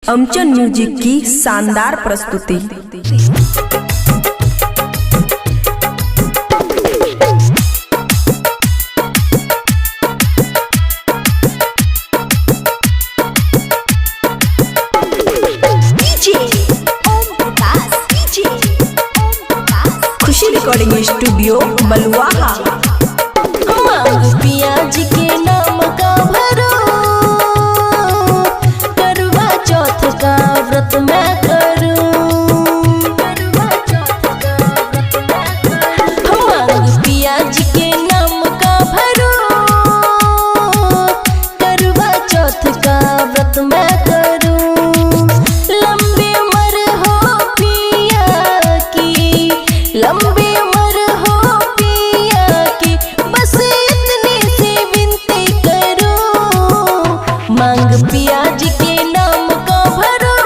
अमचन music की शानदार प्रस्तुति। खुशी रिकॉर्डिंग स्टूडियो बलुआहा। पियाज के नाम का भरो करवा चौथ का व्रत मैं करूं। पियाज के नाम का भरो करवा चौथ का व्रत मैं करूं। लंबी उम्र हो पिया की, लंबी उम्र हो पिया की, बस इतनी सी विनती करूं। मांग पियाज के नाम का भरो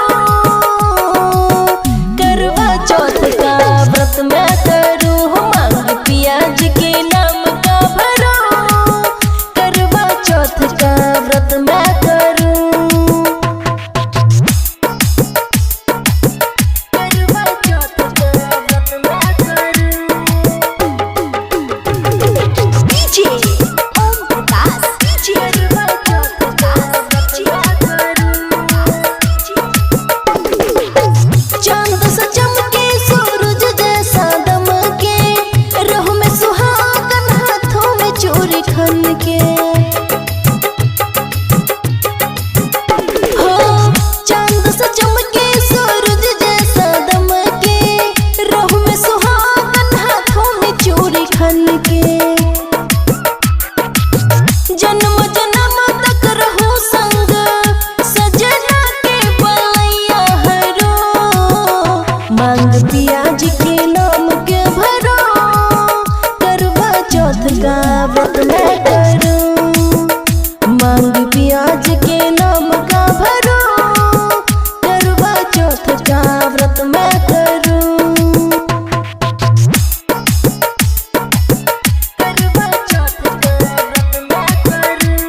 करवा चौथ का व्रत मैं करूं। मांग पियाज के नाम का भरो करवा चौथ का व्रत मैं करूं। करवा चौथ का व्रत मैं करूं। चांद सा चमके सूरज जैसा दमके, रूह में सुहागन हाथों में चूड़ी खन के। हो चांद सा चमके सूरज जैसा दमके, रूह में सुहागन हाथों में चूड़ी खन के। जन्म जन्म तक रहो संग सजना के बलैया हरो। मांग पियाज के नाम के भरो करवा चौथ का व्रत मैं करूं। मांग पियाज के नाम का भरो करवा चौथ का व्रत मैं करूं। करवा चौथ का व्रत मैं करूं।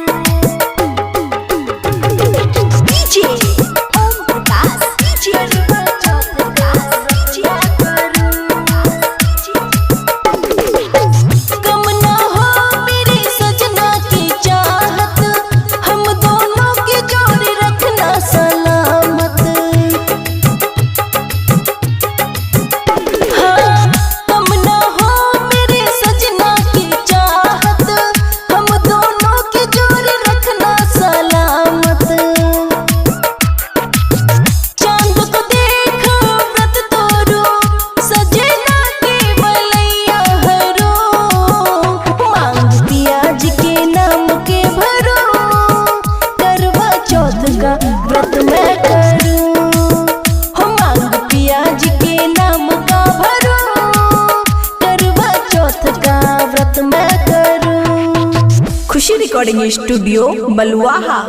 कम ना हो मेरी सजना की चाहत, हम दोनों की जोड़ी रखना सलामत। हाँ कम ना हो मेरी सजना की चाहत, हम दोनों की जोड़ी रखना सलामत। चांद को देख व्रत तोरो सजना के बलैया हरो। मांग पियाज के नाम के भरो करवा चौथ का व्रत मैं करूं। हो मांग पियाज के नाम का भरो करवा चौथ का व्रत मैं करूं। खुशी रिकॉर्डिंग स्टूडियो बलुआहा।